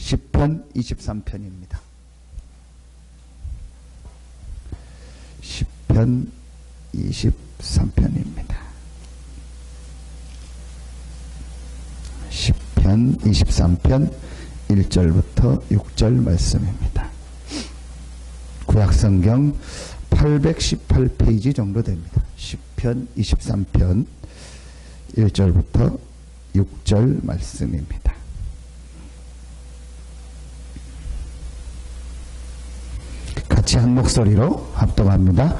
시편 23편입니다. 시편 23편입니다. 시편 23편 1절부터 6절 말씀입니다. 구약성경 818페이지 정도 됩니다. 시편 23편 1절부터 6절 말씀입니다. 같이 한 목소리로 합독합니다.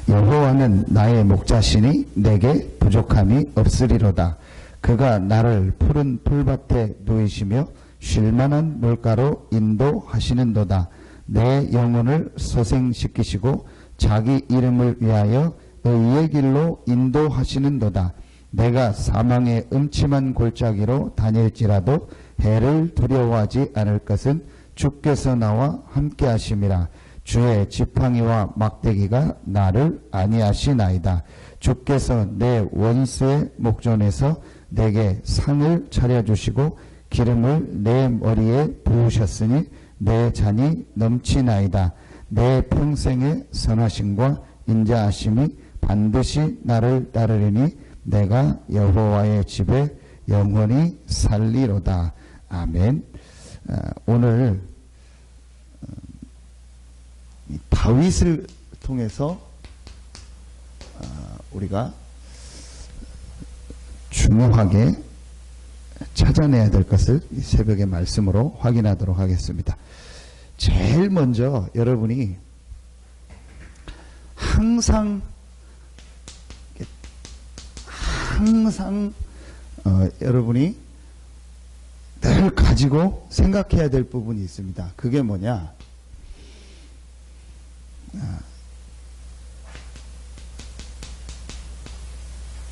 여호와는 나의 목자시니 내게 부족함이 없으리로다. 그가 나를 푸른 풀밭에 누이시며 쉴만한 물가로 인도하시는도다. 내 영혼을 소생시키시고 자기 이름을 위하여 의의 길로 인도하시는도다. 내가 사망의 음침한 골짜기로 다닐지라도 해를 두려워하지 않을 것은 주께서 나와 함께 하심이라. 주의 지팡이와 막대기가 나를 안위하시나이다. 주께서 내 원수의 목전에서 내게 상을 차려주시고 기름을 내 머리에 부으셨으니 내 잔이 넘치나이다. 내 평생의 선하심과 인자하심이 반드시 나를 따르리니 내가 여호와의 집에 영원히 살리로다. 아멘. 오늘 다윗을 통해서 우리가 중요하게 찾아내야 될 것을 이 새벽의 말씀으로 확인하도록 하겠습니다. 제일 먼저 여러분이 항상 여러분이 늘 가지고 생각해야 될 부분이 있습니다. 그게 뭐냐?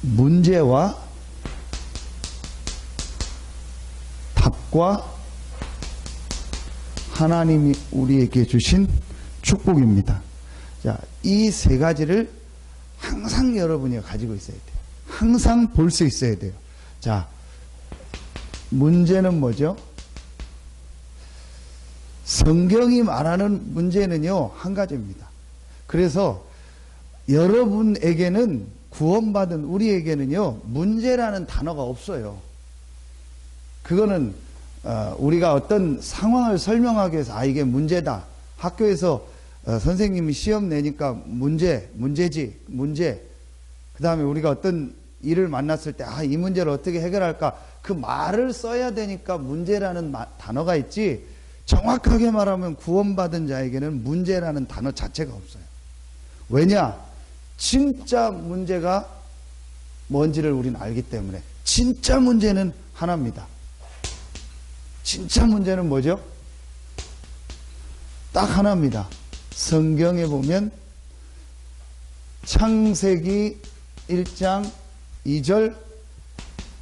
문제와 답과 하나님이 우리에게 주신 축복입니다. 자, 이 세 가지를 항상 여러분이 가지고 있어야 돼요. 항상 볼 수 있어야 돼요. 자, 문제는 뭐죠? 성경이 말하는 문제는요, 한 가지입니다. 그래서 여러분에게는 구원받은 우리에게는요, 문제라는 단어가 없어요. 그거는 우리가 어떤 상황을 설명하기 위해서 이게 문제다. 학교에서 선생님이 시험 내니까 문제지. 그 다음에 우리가 어떤 일을 만났을 때 이 문제를 어떻게 해결할까? 그 말을 써야 되니까 문제라는 단어가 있지, 정확하게 말하면 구원받은 자에게는 문제라는 단어 자체가 없어요. 왜냐? 진짜 문제가 뭔지를 우리는 알기 때문에. 진짜 문제는 하나입니다. 진짜 문제는 뭐죠? 딱 하나입니다. 성경에 보면 창세기 1장 2절,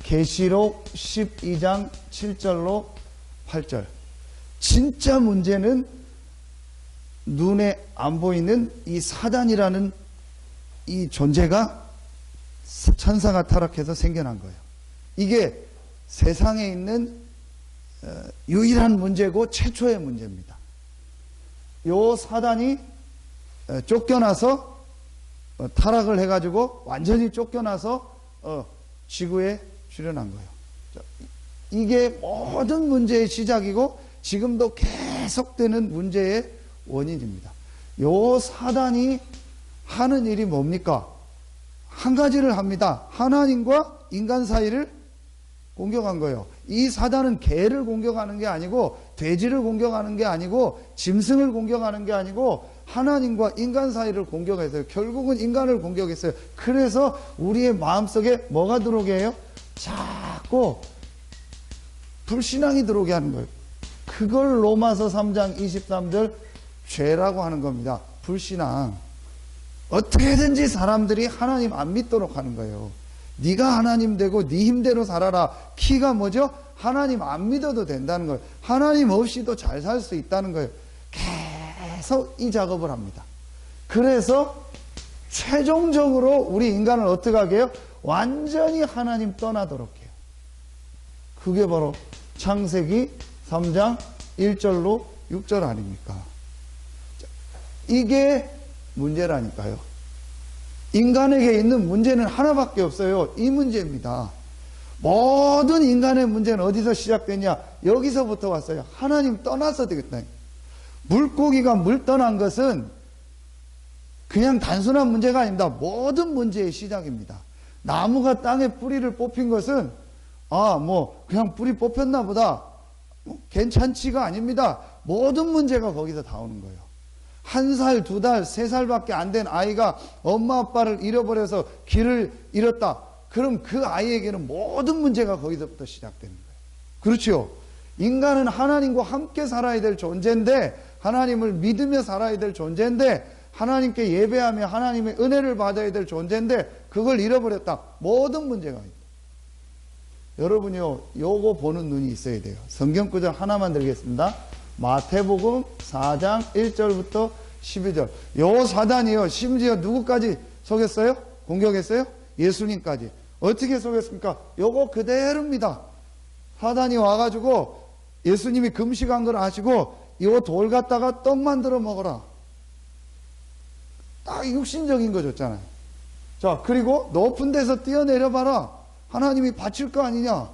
계시록 12장 7절로 8절. 진짜 문제는 눈에 안 보이는 이 사단이라는 이 존재가 천사가 타락해서 생겨난 거예요. 이게 세상에 있는 유일한 문제고 최초의 문제입니다. 요 사단이 쫓겨나서 타락을 해가지고 완전히 쫓겨나서 지구에 출현한 거예요. 이게 모든 문제의 시작이고 지금도 계속되는 문제의 원인입니다. 요 사단이 하는 일이 뭡니까? 한 가지를 합니다. 하나님과 인간 사이를 공격한 거예요. 이 사단은 개를 공격하는 게 아니고, 돼지를 공격하는 게 아니고, 짐승을 공격하는 게 아니고, 하나님과 인간 사이를 공격했어요. 결국은 인간을 공격했어요. 그래서 우리의 마음속에 뭐가 들어오게 해요? 자꾸 불신앙이 들어오게 하는 거예요. 그걸 로마서 3장 23절 죄라고 하는 겁니다. 불신앙. 어떻게든지 사람들이 하나님 안 믿도록 하는 거예요. 네가 하나님 되고 네 힘대로 살아라. 키가 뭐죠? 하나님 안 믿어도 된다는 거예요. 하나님 없이도 잘 살 수 있다는 거예요. 계속 이 작업을 합니다. 그래서 최종적으로 우리 인간을 어떻게 하게 해요? 완전히 하나님 떠나도록 해요. 그게 바로 창세기 3장 1절로 6절 아닙니까? 이게 문제라니까요. 인간에게 있는 문제는 하나밖에 없어요. 이 문제입니다. 모든 인간의 문제는 어디서 시작되냐? 여기서부터 왔어요. 하나님 떠나서 되겠다. 물고기가 물 떠난 것은 그냥 단순한 문제가 아닙니다. 모든 문제의 시작입니다. 나무가 땅에 뿌리를 뽑힌 것은 그냥 뿌리 뽑혔나 보다. 괜찮지가 아닙니다. 모든 문제가 거기서 다 오는 거예요. 1살, 2살, 3살밖에 안 된 아이가 엄마 아빠를 잃어버려서 길을 잃었다. 그럼 그 아이에게는 모든 문제가 거기서부터 시작되는 거예요. 그렇죠? 인간은 하나님과 함께 살아야 될 존재인데, 하나님을 믿으며 살아야 될 존재인데, 하나님께 예배하며 하나님의 은혜를 받아야 될 존재인데 그걸 잃어버렸다. 모든 문제가 있다. 여러분요, 요거 보는 눈이 있어야 돼요. 성경 구절 하나만 드리겠습니다. 마태복음 4장 1절부터 12절. 요 사단이요, 심지어 누구까지 속였어요? 공격했어요? 예수님까지. 어떻게 속였습니까? 요거 그대로입니다. 사단이 와가지고 예수님이 금식한 걸 아시고 요 돌 갖다가 떡 만들어 먹어라. 딱 육신적인 거 줬잖아요. 자, 그리고 높은 데서 뛰어내려봐라. 하나님이 바칠 거 아니냐.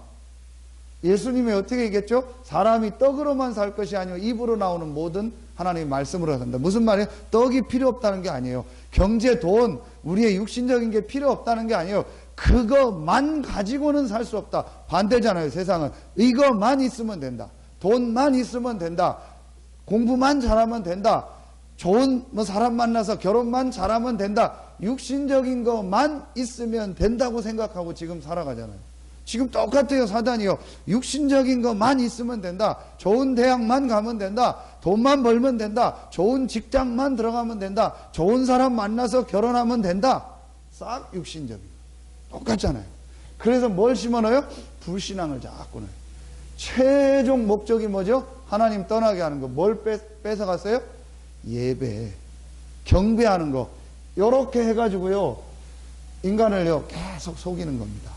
예수님이 어떻게 얘기했죠? 사람이 떡으로만 살 것이 아니고 입으로 나오는 모든 하나님의 말씀으로 산다. 무슨 말이에요? 떡이 필요 없다는 게 아니에요. 경제, 돈, 우리의 육신적인 게 필요 없다는 게 아니에요. 그것만 가지고는 살 수 없다. 반대잖아요, 세상은. 이것만 있으면 된다. 돈만 있으면 된다. 공부만 잘하면 된다. 좋은 사람 만나서 결혼만 잘하면 된다. 육신적인 것만 있으면 된다고 생각하고 지금 살아가잖아요. 지금 똑같아요, 사단이요. 육신적인 것만 있으면 된다. 좋은 대학만 가면 된다. 돈만 벌면 된다. 좋은 직장만 들어가면 된다. 좋은 사람 만나서 결혼하면 된다. 싹 육신적인 거. 똑같잖아요. 그래서 뭘 심어넣어요? 불신앙을 자꾸 넣어요. 최종 목적이 뭐죠? 하나님 떠나게 하는 거. 뭘 뺏어갔어요? 예배, 경배하는 거. 요렇게 해가지고요, 인간을요, 계속 속이는 겁니다.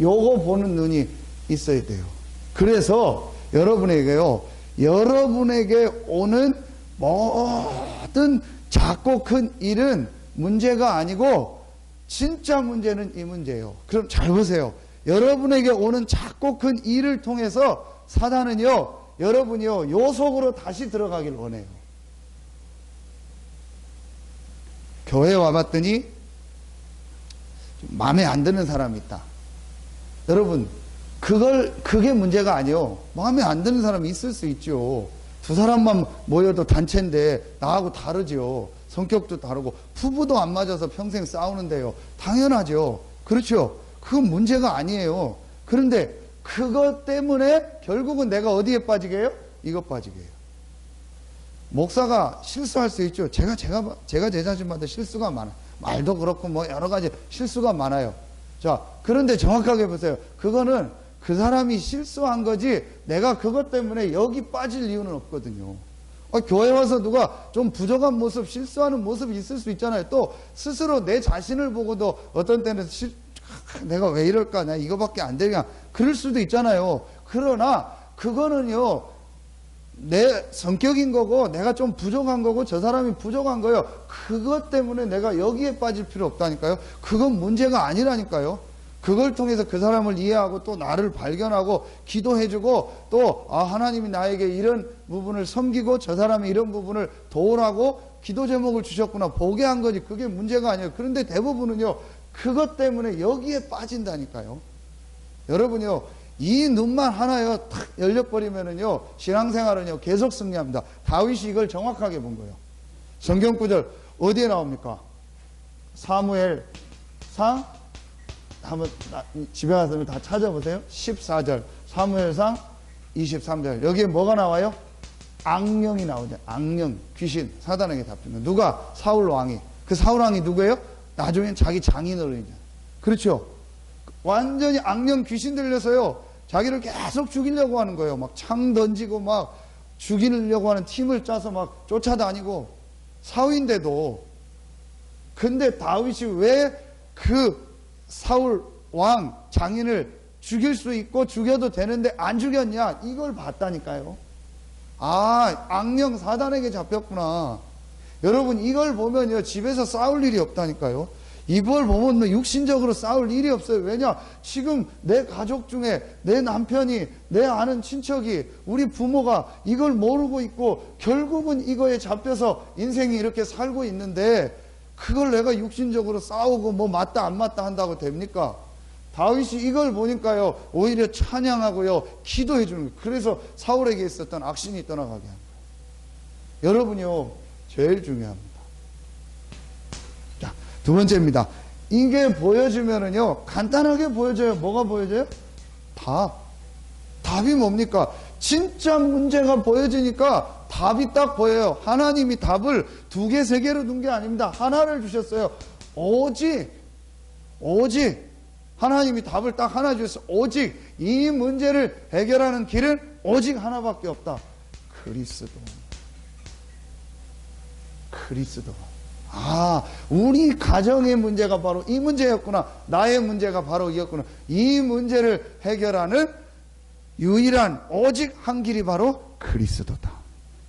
요거 보는 눈이 있어야 돼요. 그래서 여러분에게요, 여러분에게 오는 모든 작고 큰 일은 문제가 아니고 진짜 문제는 이 문제예요. 그럼 잘 보세요. 여러분에게 오는 작고 큰 일을 통해서 사단은요, 여러분이요, 요 속으로 다시 들어가길 원해요. 교회에 와봤더니 마음에 안 드는 사람이 있다. 여러분, 그게 문제가 아니에요. 마음에 안 드는 사람이 있을 수 있죠. 두 사람만 모여도 단체인데 나하고 다르죠. 성격도 다르고 부부도 안 맞아서 평생 싸우는데요. 당연하죠. 그렇죠. 그건 문제가 아니에요. 그런데 그것 때문에 결국은 내가 어디에 빠지게 해요? 이것 빠지게 해요. 목사가 실수할 수 있죠. 제가 제 자신마다 실수가 많아요. 말도 그렇고 뭐 여러 가지 실수가 많아요. 자, 그런데 정확하게 보세요. 그거는 그 사람이 실수한 거지 내가 그것 때문에 여기 빠질 이유는 없거든요. 교회 와서 누가 좀 부족한 모습, 실수하는 모습이 있을 수 있잖아요. 또 스스로 내 자신을 보고도 어떤 때는 내가 왜 이럴까? 나 이거밖에 안 되냐? 그럴 수도 있잖아요. 그러나 그거는요, 내 성격인 거고 내가 좀 부족한 거고 저 사람이 부족한 거예요. 그것 때문에 내가 여기에 빠질 필요 없다니까요. 그건 문제가 아니라니까요. 그걸 통해서 그 사람을 이해하고 또 나를 발견하고 기도해주고 또 하나님이 나에게 이런 부분을 섬기고 저 사람이 이런 부분을 도우라고 기도 제목을 주셨구나 보게 한 거지. 그게 문제가 아니에요. 그런데 대부분은요, 그것 때문에 여기에 빠진다니까요. 여러분요, 이 눈만 하나요 탁 열려버리면은요, 신앙생활은요 계속 승리합니다. 다윗이 이걸 정확하게 본 거예요. 성경 구절 어디에 나옵니까? 사무엘상, 한번 집에 가서 다 찾아보세요. 14절 사무엘상 23절 여기에 뭐가 나와요? 악령이 나오죠. 악령, 귀신, 사단에게 잡히는. 누가? 사울 왕이. 그 사울 왕이 누구예요? 나중엔 자기 장인어른이죠. 그렇죠. 완전히 악령 귀신 들려서요, 자기를 계속 죽이려고 하는 거예요. 막 창 던지고 막 죽이려고 하는 팀을 짜서 막 쫓아다니고, 사위인데도. 근데 다윗이 왜 그 사울 왕 장인을 죽일 수 있고 죽여도 되는데 안 죽였냐? 이걸 봤다니까요. 아, 악령 사단에게 잡혔구나. 여러분, 이걸 보면요, 집에서 싸울 일이 없다니까요. 이걸 보면 뭐 육신적으로 싸울 일이 없어요. 왜냐? 지금 내 가족 중에 내 남편이, 내 아는 친척이, 우리 부모가 이걸 모르고 있고 결국은 이거에 잡혀서 인생이 이렇게 살고 있는데 그걸 내가 육신적으로 싸우고 뭐 맞다 안 맞다 한다고 됩니까? 다윗이 이걸 보니까요, 오히려 찬양하고요, 기도해 주는 거예요. 그래서 사울에게 있었던 악신이 떠나가게 한 거예요. 여러분이요, 제일 중요합니다. 자, 두 번째입니다. 이게 보여주면은요, 간단하게 보여져요. 뭐가 보여져요? 답이 뭡니까? 진짜 문제가 보여지니까 답이 딱 보여요. 하나님이 답을 2개, 3개로 둔 게 아닙니다. 하나를 주셨어요. 오직 하나님이 답을 딱 하나 주셨어요. 오직 이 문제를 해결하는 길은 오직 하나밖에 없다. 그리스도. 아, 우리 가정의 문제가 바로 이 문제였구나. 나의 문제가 바로 이었구나. 이 문제를 해결하는 유일한 오직 한 길이 바로 그리스도다.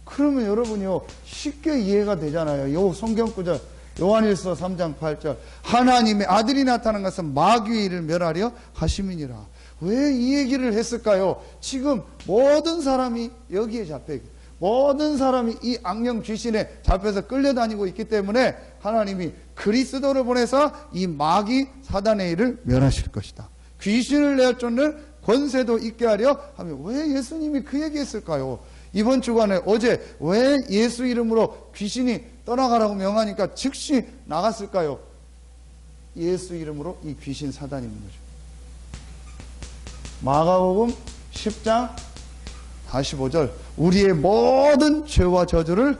그러면 여러분이요, 쉽게 이해가 되잖아요. 요 성경구절 요한일서 3장 8절 하나님의 아들이 나타난 것은 마귀의 일을 멸하려 하심이니라. 왜 이 얘기를 했을까요? 지금 모든 사람이 여기에 잡혀있고 모든 사람이 이 악령 귀신에 잡혀서 끌려다니고 있기 때문에 하나님이 그리스도를 보내서 이 마귀 사단의 일을 멸하실 것이다. 귀신을 내쫓는 권세도 있게 하려 하면 왜 예수님이 그 얘기했을까요? 이번 주간에 어제 왜 예수 이름으로 귀신이 떠나가라고 명하니까 즉시 나갔을까요? 예수 이름으로 이 귀신 사단이 있는 거죠. 마가복음 10장 45절 우리의 모든 죄와 저주를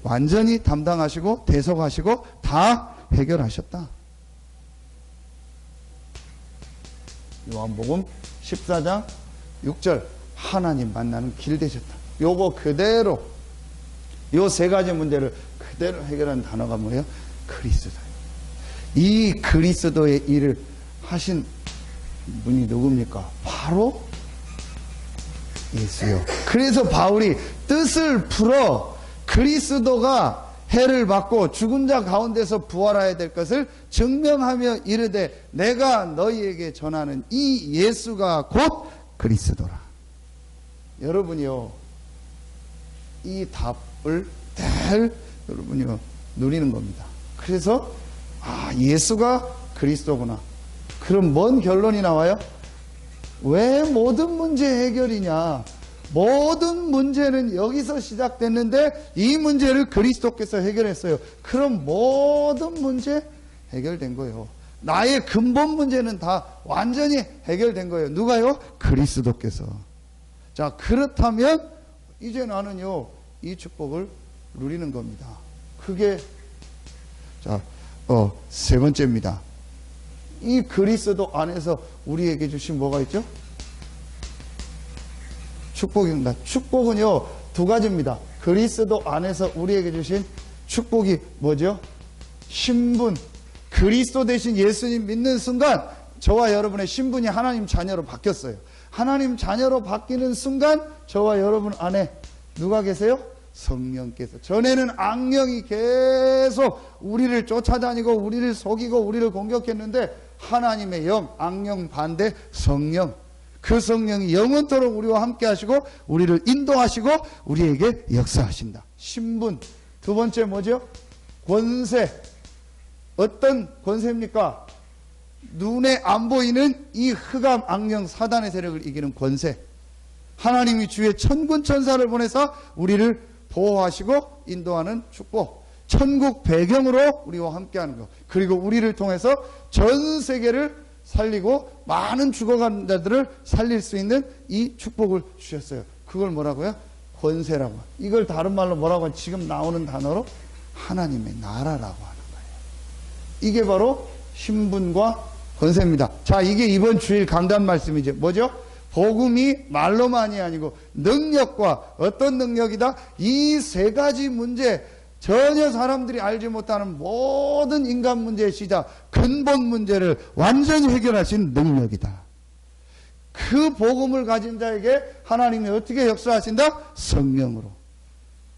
완전히 담당하시고 대속하시고 다 해결하셨다. 요한복음 14장 6절 하나님 만나는 길 되셨다. 요거 그대로 요 세 가지 문제를 그대로 해결한 단어가 뭐예요? 그리스도예요. 이 그리스도의 일을 하신 분이 누굽니까? 바로 예수요. 그래서 바울이 뜻을 풀어 그리스도가 해를 받고 죽은 자 가운데서 부활하여야 될 것을 증명하며 이르되 내가 너희에게 전하는 이 예수가 곧 그리스도라. 여러분이요, 이 답을 잘 여러분이요 누리는 겁니다. 그래서 예수가 그리스도구나. 그럼 뭔 결론이 나와요? 왜 모든 문제 해결이냐? 모든 문제는 여기서 시작됐는데 이 문제를 그리스도께서 해결했어요. 그럼 모든 문제 해결된 거예요. 나의 근본 문제는 다 완전히 해결된 거예요. 누가요? 그리스도께서. 자, 그렇다면 이제 나는요 이 축복을 누리는 겁니다. 그게 세 번째입니다. 이 그리스도 안에서 우리에게 주신 뭐가 있죠? 축복입니다. 축복은요 두 가지입니다. 그리스도 안에서 우리에게 주신 축복이 뭐죠? 신분. 그리스도 대신 예수님 믿는 순간 저와 여러분의 신분이 하나님 자녀로 바뀌었어요. 하나님 자녀로 바뀌는 순간 저와 여러분 안에 누가 계세요? 성령께서. 전에는 악령이 계속 우리를 쫓아다니고 우리를 속이고 우리를 공격했는데 하나님의 영, 악령 반대 성령. 그 성령이 영원토록 우리와 함께 하시고 우리를 인도하시고 우리에게 역사하신다. 신분. 두 번째 뭐죠? 권세. 어떤 권세입니까? 눈에 안 보이는 이 흑암 악령 사단의 세력을 이기는 권세. 하나님이 주의 천군 천사를 보내서 우리를 보호하시고 인도하는 축복. 천국 배경으로 우리와 함께하는 것. 그리고 우리를 통해서 전 세계를 살리고 많은 죽어간 자들을 살릴 수 있는 이 축복을 주셨어요. 그걸 뭐라고요? 권세라고. 이걸 다른 말로 뭐라고 하면 지금 나오는 단어로 하나님의 나라라고 하는 거예요. 이게 바로 신분과 권세입니다. 자, 이게 이번 주일 강단 말씀이죠. 뭐죠? 복음이 말로만이 아니고 능력과 어떤 능력이다? 이 세 가지 문제, 전혀 사람들이 알지 못하는 모든 인간 문제의 시작, 근본 문제를 완전히 해결하신 능력이다. 그 복음을 가진 자에게 하나님이 어떻게 역사하신다? 성령으로.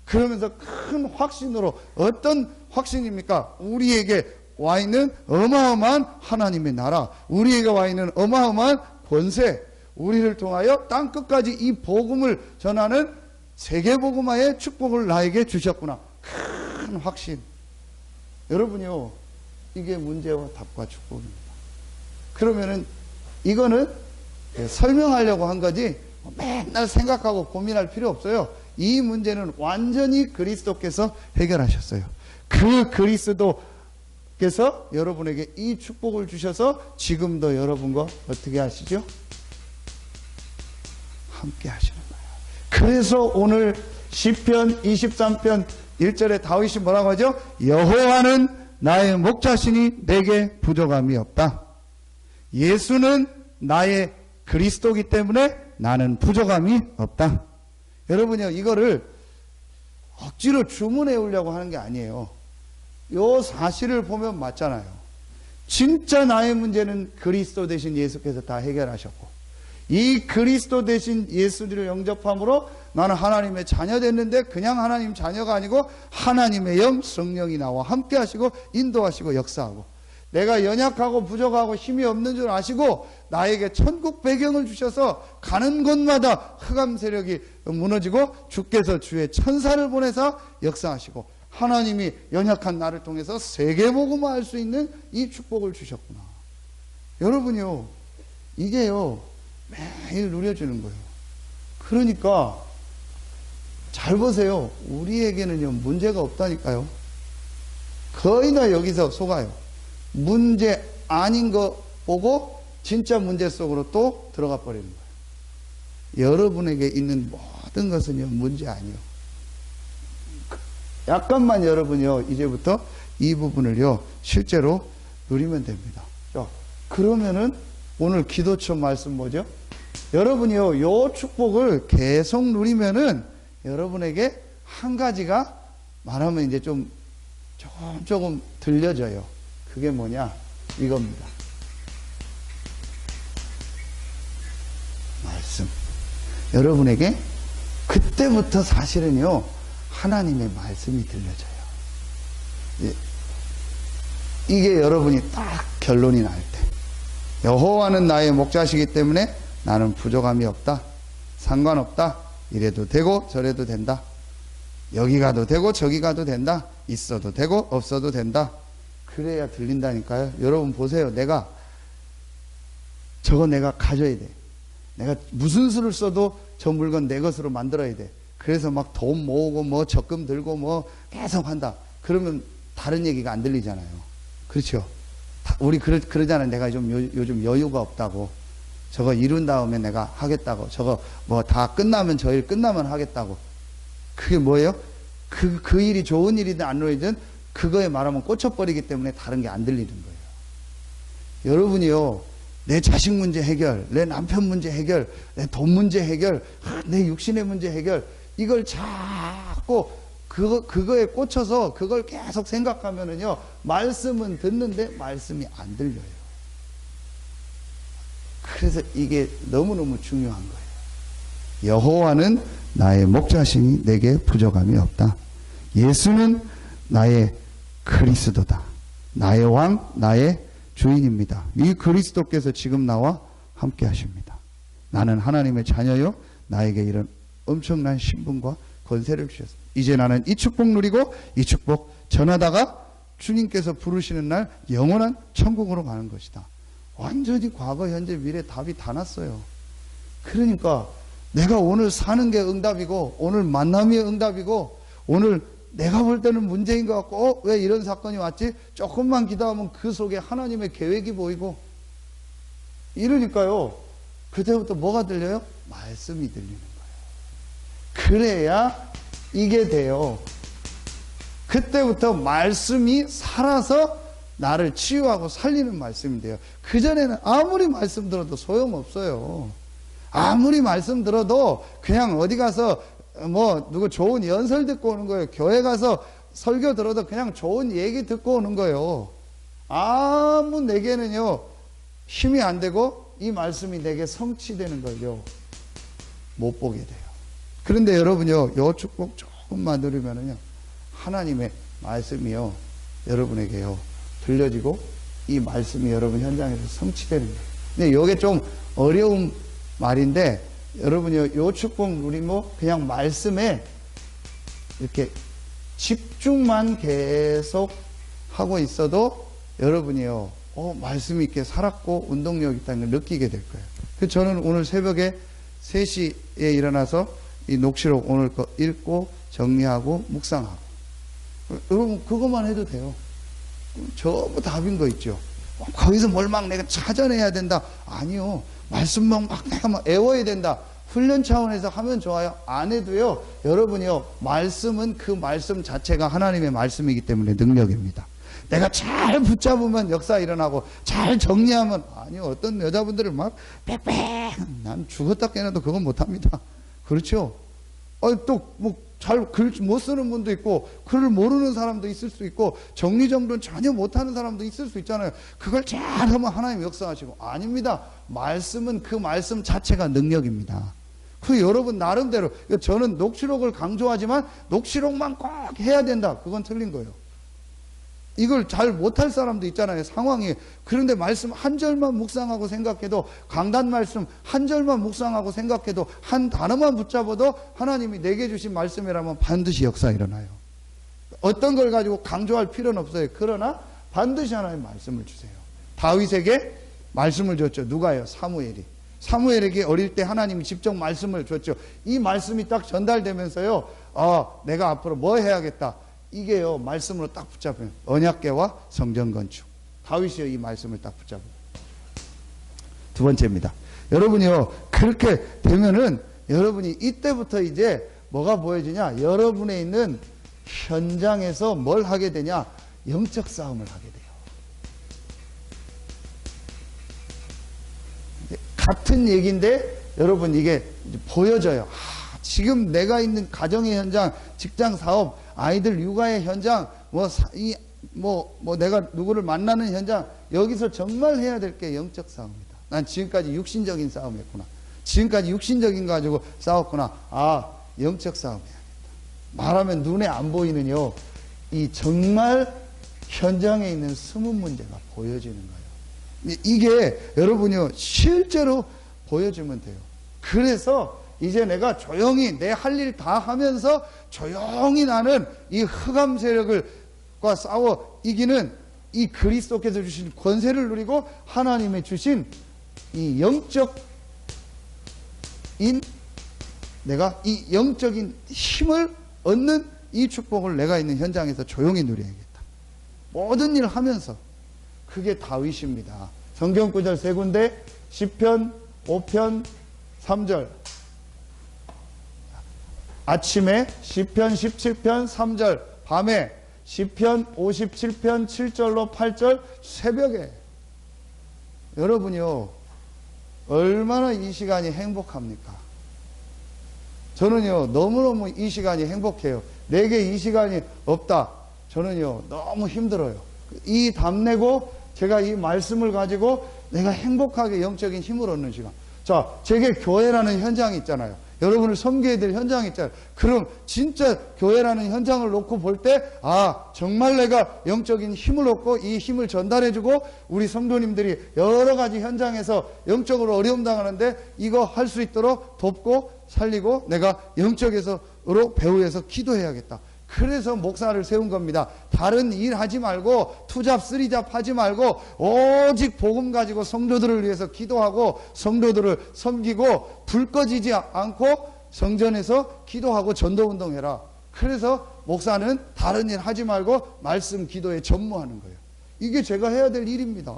그러면서 큰 확신으로, 어떤 확신입니까? 우리에게 와 있는 어마어마한 하나님의 나라, 우리에게 와 있는 어마어마한 권세, 우리를 통하여 땅끝까지 이 복음을 전하는 세계복음화의 축복을 나에게 주셨구나. 큰 확신. 여러분요, 이게 문제와 답과 축복입니다. 그러면은 이거는 설명하려고 한 거지 맨날 생각하고 고민할 필요 없어요. 이 문제는 완전히 그리스도께서 해결하셨어요. 그 그리스도께서 여러분에게 이 축복을 주셔서 지금도 여러분과 어떻게 하시죠? 함께 하시는 거예요. 그래서 오늘 시편 23편 1절에 다윗이 뭐라고 하죠? 여호와는 나의 목자시니 내게 부족함이 없다. 예수는 나의 그리스도이기 때문에 나는 부족함이 없다. 여러분요, 이거를 억지로 주문해 오려고 하는 게 아니에요. 요 사실을 보면 맞잖아요. 진짜 나의 문제는 그리스도 대신 예수께서 다 해결하셨고, 이 그리스도 대신 예수를 영접함으로 나는 하나님의 자녀 됐는데, 그냥 하나님 자녀가 아니고 하나님의 영 성령이 나와 함께 하시고 인도하시고 역사하고, 내가 연약하고 부족하고 힘이 없는 줄 아시고 나에게 천국 배경을 주셔서 가는 곳마다 흑암 세력이 무너지고 주께서 주의 천사를 보내사 역사하시고 하나님이 연약한 나를 통해서 세계복음화할 수 있는 이 축복을 주셨구나. 여러분이요, 이게요 매일 누려주는 거예요. 그러니까 잘 보세요. 우리에게는요 문제가 없다니까요. 거의 다 여기서 속아요. 문제 아닌 거 보고 진짜 문제 속으로 또 들어가 버리는 거예요. 여러분에게 있는 모든 것은요 문제 아니에요. 약간만 여러분요 이제부터 이 부분을요 실제로 누리면 됩니다. 자, 그러면은 오늘 기도처 말씀 뭐죠? 여러분이요 요 축복을 계속 누리면은 여러분에게 한 가지가 말하면 이제 좀 조금 들려져요. 그게 뭐냐? 이겁니다. 말씀. 여러분에게 그때부터 사실은요 하나님의 말씀이 들려져요. 이게 여러분이 딱 결론이 날 때, 여호와는 나의 목자시기 때문에 나는 부족함이 없다. 상관없다. 이래도 되고 저래도 된다. 여기 가도 되고 저기 가도 된다. 있어도 되고 없어도 된다. 그래야 들린다니까요. 여러분 보세요. 저거 내가 가져야 돼. 내가 무슨 수를 써도 저 물건 내 것으로 만들어야 돼. 그래서 막 돈 모으고 뭐 적금 들고 뭐 계속 한다. 그러면 다른 얘기가 안 들리잖아요. 그렇죠? 우리 그러잖아요. 내가 좀 요즘 여유가 없다고. 저거 이룬 다음에 내가 하겠다고. 저거 뭐 다 끝나면 저 일 끝나면 하겠다고. 그게 뭐예요? 그 일이 좋은 일이든 안 좋은 일이든 그거에 말하면 꽂혀버리기 때문에 다른 게 안 들리는 거예요. 여러분이요, 내 자식 문제 해결, 내 남편 문제 해결, 내 돈 문제 해결, 내 육신의 문제 해결, 이걸 자꾸 그거에 꽂혀서 그걸 계속 생각하면은요, 말씀은 듣는데 말씀이 안 들려요. 그래서 이게 너무너무 중요한 거예요. 여호와는 나의 목자시니 내게 부족함이 없다. 예수는 나의 그리스도다. 나의 왕, 나의 주인입니다. 이 그리스도께서 지금 나와 함께 하십니다. 나는 하나님의 자녀요. 나에게 이런 엄청난 신분과 권세를 주셨습니다. 이제 나는 이 축복 누리고 이 축복 전하다가 주님께서 부르시는 날 영원한 천국으로 가는 것이다. 완전히 과거, 현재, 미래 답이 다 났어요. 그러니까 내가 오늘 사는 게 응답이고 오늘 만남이 응답이고 오늘 내가 볼 때는 문제인 것 같고 왜 이런 사건이 왔지? 조금만 기도하면 그 속에 하나님의 계획이 보이고 이러니까요. 그때부터 뭐가 들려요? 말씀이 들리는 거예요. 그래야 이게 돼요. 그때부터 말씀이 살아서 나를 치유하고 살리는 말씀이 돼요. 그전에는 아무리 말씀 들어도 소용없어요. 아무리 말씀 들어도 그냥 어디 가서 뭐 누구 좋은 연설 듣고 오는 거예요. 교회 가서 설교 들어도 그냥 좋은 얘기 듣고 오는 거예요. 아무 내게는요 힘이 안 되고 이 말씀이 내게 성취되는 걸요, 못 보게 돼요. 그런데 여러분요, 요 축복 조금만 누리면은요, 하나님의 말씀이요, 여러분에게요, 들려지고, 이 말씀이 여러분 현장에서 성취되는 거예요. 근데 요게 좀 어려운 말인데, 여러분요, 요 축복 누리면 그냥 말씀에 이렇게 집중만 계속 하고 있어도 여러분이요, 말씀이 있게 살았고 운동력 있다는 걸 느끼게 될 거예요. 그래서 저는 오늘 새벽에 3시에 일어나서 이 녹취록 오늘 거 읽고 정리하고 묵상하고, 여러분 그것만 해도 돼요. 전부 답인 거 있죠. 거기서 뭘 막 내가 찾아내야 된다, 아니요. 말씀만 막 내가 막 애워야 된다, 훈련 차원에서 하면 좋아요. 안 해도요, 여러분이요, 말씀은 그 말씀 자체가 하나님의 말씀이기 때문에 능력입니다. 내가 잘 붙잡으면 역사 일어나고, 잘 정리하면, 아니요, 어떤 여자분들은 막 빽빽, 난 죽었다 깨어나도 그건 못합니다. 그렇죠? 또 뭐 잘 글 못 쓰는 분도 있고, 글을 모르는 사람도 있을 수 있고, 정리정돈 전혀 못하는 사람도 있을 수 있잖아요. 그걸 잘하면 하나님 역사하시고. 아닙니다. 말씀은 그 말씀 자체가 능력입니다. 그 여러분 나름대로, 저는 녹취록을 강조하지만 녹취록만 꼭 해야 된다, 그건 틀린 거예요. 이걸 잘 못할 사람도 있잖아요, 상황이. 그런데 말씀 한 절만 묵상하고 생각해도, 강단 말씀 한 절만 묵상하고 생각해도, 한 단어만 붙잡아도 하나님이 내게 주신 말씀이라면 반드시 역사 일어나요. 어떤 걸 가지고 강조할 필요는 없어요. 그러나 반드시 하나님 말씀을 주세요. 다윗에게 말씀을 줬죠. 누가요? 사무엘이. 사무엘에게 어릴 때 하나님이 직접 말씀을 줬죠. 이 말씀이 딱 전달되면서요, 내가 앞으로 뭐 해야겠다, 이게요, 말씀으로 딱 붙잡으면 언약궤와 성전 건축. 다윗이요, 이 말씀을 딱 붙잡아요. 두 번째입니다. 여러분이요, 그렇게 되면은 여러분이 이때부터 이제 뭐가 보여지냐, 여러분에 있는 현장에서 뭘 하게 되냐, 영적 싸움을 하게 돼요. 같은 얘기인데 여러분 이게 보여져요. 지금 내가 있는 가정의 현장, 직장 사업, 아이들 육아의 현장, 내가 누구를 만나는 현장, 여기서 정말 해야 될 게 영적 싸움이다. 난 지금까지 육신적인 싸움이었구나. 지금까지 육신적인 거 가지고 싸웠구나. 영적 싸움 해야겠다. 말하면 눈에 안 보이는요, 이 정말 현장에 있는 숨은 문제가 보여지는 거예요. 이게 여러분이요, 실제로 보여주면 돼요. 그래서 이제 내가 조용히 내 할 일 다 하면서 조용히 나는 이 흑암 세력과 싸워 이기는 이 그리스도께서 주신 권세를 누리고, 하나님의 주신 이 내가 이 영적인 힘을 얻는 이 축복을 내가 있는 현장에서 조용히 누려야겠다. 모든 일을 하면서. 그게 다윗입니다. 성경 구절 3군데, 시편 5편 3절. 아침에 시편 17편 3절, 밤에 시편 57편 7절로 8절, 새벽에. 여러분이요, 얼마나 이 시간이 행복합니까? 저는요, 너무너무 이 시간이 행복해요. 내게 이 시간이 없다, 저는요, 너무 힘들어요. 이 답내고 제가 이 말씀을 가지고 내가 행복하게 영적인 힘을 얻는 시간. 자, 제게 교회라는 현장이 있잖아요. 여러분을 섬겨야 될 현장이 있잖아요. 그럼 진짜 교회라는 현장을 놓고 볼 때, 정말 내가 영적인 힘을 얻고 이 힘을 전달해주고, 우리 성도님들이 여러 가지 현장에서 영적으로 어려움 당하는데 이거 할 수 있도록 돕고 살리고, 내가 영적으로 배후에서 기도해야겠다. 그래서 목사를 세운 겁니다. 다른 일 하지 말고, 투잡 쓰리잡 하지 말고, 오직 복음 가지고 성도들을 위해서 기도하고 성도들을 섬기고, 불 꺼지지 않고 성전에서 기도하고 전도운동해라. 그래서 목사는 다른 일 하지 말고 말씀 기도에 전무하는 거예요. 이게 제가 해야 될 일입니다.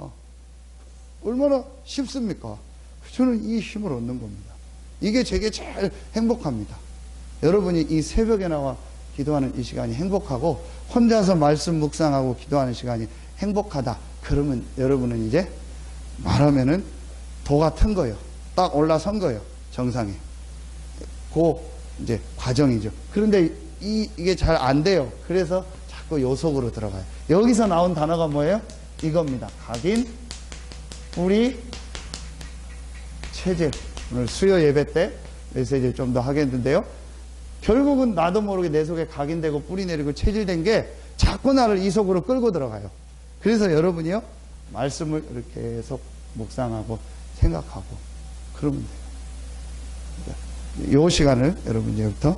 얼마나 쉽습니까? 저는 이 힘을 얻는 겁니다. 이게 제게 제일 행복합니다. 여러분이 이 새벽에 나와 기도하는 이 시간이 행복하고, 혼자서 말씀 묵상하고 기도하는 시간이 행복하다, 그러면 여러분은 이제 말하면은 도가 튼 거예요. 딱 올라선 거예요, 정상에. 이제 과정이죠. 그런데 이게 잘 안 돼요. 그래서 자꾸 요 속으로 들어가요. 여기서 나온 단어가 뭐예요? 이겁니다. 각인, 뿌리, 체질. 오늘 수요 예배 때 메시지를 좀 더 하겠는데요. 결국은 나도 모르게 내 속에 각인되고 뿌리 내리고 체질된 게 자꾸 나를 이 속으로 끌고 들어가요. 그래서 여러분이요, 말씀을 이렇게 계속 묵상하고 생각하고 그러면 돼요. 이 시간을 여러분 이제부터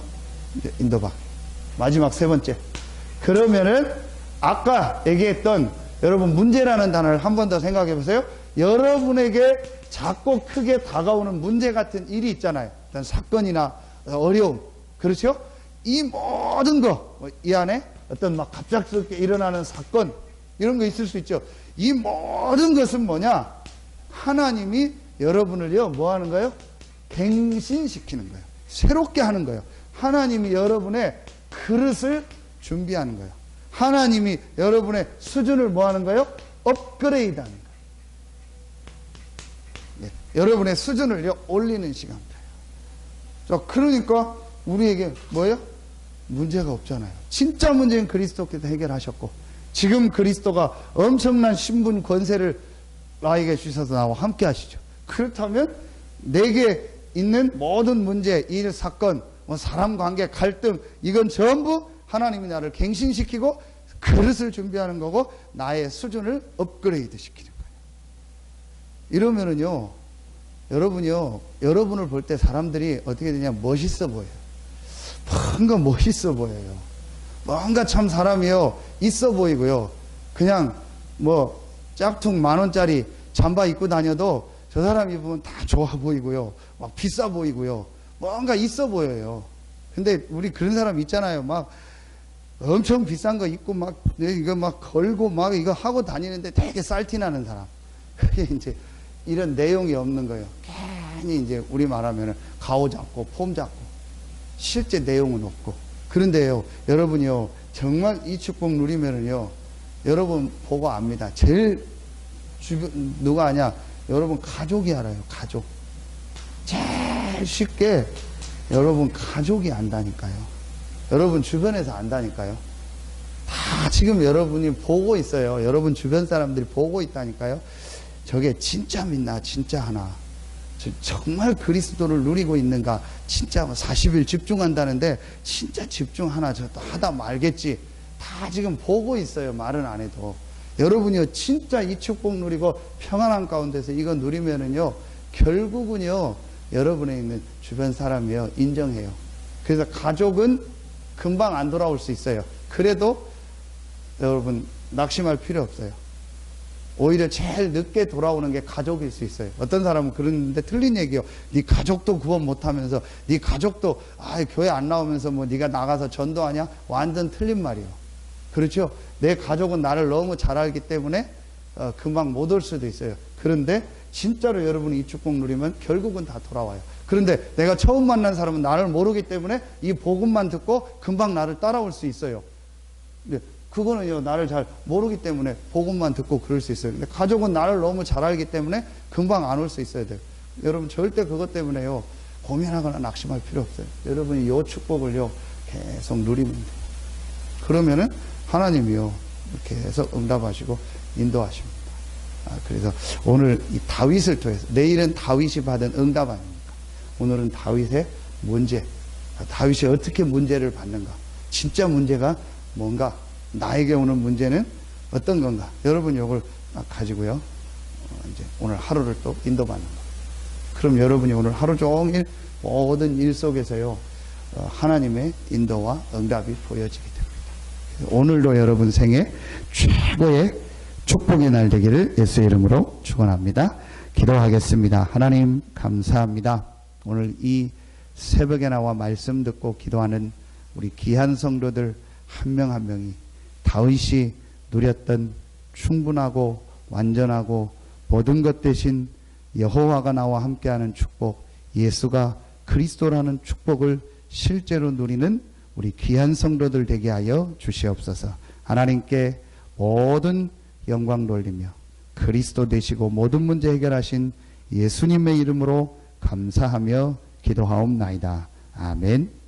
인도받기. 마지막 세 번째. 그러면은 아까 얘기했던 여러분 문제라는 단어를 한 번 더 생각해 보세요. 여러분에게 작고 크게 다가오는 문제 같은 일이 있잖아요. 어떤 사건이나 어려움. 그렇죠? 이 모든 거, 이 안에 어떤 막 갑작스럽게 일어나는 사건, 이런 거 있을 수 있죠. 이 모든 것은 뭐냐? 하나님이 여러분을요, 뭐 하는 거예요? 갱신시키는 거예요. 새롭게 하는 거예요. 하나님이 여러분의 그릇을 준비하는 거예요. 하나님이 여러분의 수준을 뭐 하는 거예요? 업그레이드 하는 거예요. 예, 여러분의 수준을 올리는 시간입니다. 자, 그러니까 우리에게 뭐예요? 문제가 없잖아요. 진짜 문제는 그리스도께서 해결하셨고, 지금 그리스도가 엄청난 신분 권세를 나에게 주셔서 나와 함께 하시죠. 그렇다면 내게 있는 모든 문제, 일, 사건, 사람 관계, 갈등, 이건 전부 하나님이 나를 갱신시키고 그릇을 준비하는 거고 나의 수준을 업그레이드 시키는 거예요. 이러면은요, 여러분이요, 여러분을 볼 때 사람들이 어떻게 되냐, 멋있어 보여요. 뭔가 멋있어 보여요. 뭔가 참 사람이요, 있어 보이고요. 그냥 뭐 짝퉁 10,000원짜리 잠바 입고 다녀도 저 사람 입으면 다 좋아 보이고요. 막 비싸 보이고요. 뭔가 있어 보여요. 근데 우리 그런 사람 있잖아요. 막 엄청 비싼 거 입고 막 이거 막 걸고 막 이거 하고 다니는데 되게 쌀티나는 사람. 그게 이제 이런 내용이 없는 거예요. 괜히 이제 우리 말하면은 가오 잡고 폼 잡고 실제 내용은 없고. 그런데요, 여러분이요, 정말 이 축복 누리면은요, 여러분 보고 압니다. 제일 주변 누가 아냐? 여러분 가족이 알아요. 가족. 제일 쉽게 여러분 가족이 안다니까요. 여러분 주변에서 안다니까요. 다 지금 여러분이 보고 있어요. 여러분 주변 사람들이 보고 있다니까요. 저게 진짜 믿나, 진짜 하나, 정말 그리스도를 누리고 있는가, 진짜 40일 집중한다는데 진짜 집중하나, 저 하다 말겠지. 다 지금 보고 있어요. 말은 안 해도. 여러분이요, 진짜 이 축복 누리고 평안한 가운데서 이거 누리면은요, 결국은요, 여러분에 있는 주변 사람이요, 인정해요. 그래서 가족은 금방 안 돌아올 수 있어요. 그래도 여러분 낙심할 필요 없어요. 오히려 제일 늦게 돌아오는 게 가족일 수 있어요. 어떤 사람은 그러는데 틀린 얘기요. 네 가족도 구원 못하면서, 네 가족도 교회 안 나오면서 뭐 네가 나가서 전도하냐? 완전 틀린 말이에요. 그렇죠? 내 가족은 나를 너무 잘 알기 때문에 금방 못 올 수도 있어요. 그런데 진짜로 여러분이 이 축복 누리면 결국은 다 돌아와요. 그런데 내가 처음 만난 사람은 나를 모르기 때문에 이 복음만 듣고 금방 나를 따라올 수 있어요. 근데 그거는요, 나를 잘 모르기 때문에 복음만 듣고 그럴 수 있어요. 근데 가족은 나를 너무 잘 알기 때문에 금방 안 올 수 있어야 돼요. 여러분 절대 그것 때문에요, 고민하거나 낙심할 필요 없어요. 여러분이 이 축복을요, 계속 누리면 돼요. 그러면은 하나님이요, 계속 응답하시고 인도하십니다. 그래서 오늘 이 다윗을 통해서, 내일은 다윗이 받은 응답 아닙니까? 오늘은 다윗의 문제, 다윗이 어떻게 문제를 받는가, 진짜 문제가 뭔가, 나에게 오는 문제는 어떤 건가, 여러분 이걸 가지고요, 이제 오늘 하루를 또 인도받는 거. 그럼 여러분이 오늘 하루 종일 모든 일 속에서요, 하나님의 인도와 응답이 보여지게 됩니다. 오늘도 여러분 생애 최고의 축복의 날 되기를 예수의 이름으로 축원합니다. 기도하겠습니다. 하나님 감사합니다. 오늘 이 새벽에 나와 말씀 듣고 기도하는 우리 귀한 성도들 한 명 한 명이 다윗이 누렸던 충분하고 완전하고 모든 것 대신 여호와가 나와 함께하는 축복, 예수가 그리스도라는 축복을 실제로 누리는 우리 귀한 성도들 되게 하여 주시옵소서. 하나님께 모든 영광 돌리며 그리스도 되시고 모든 문제 해결하신 예수님의 이름으로 감사하며 기도하옵나이다. 아멘.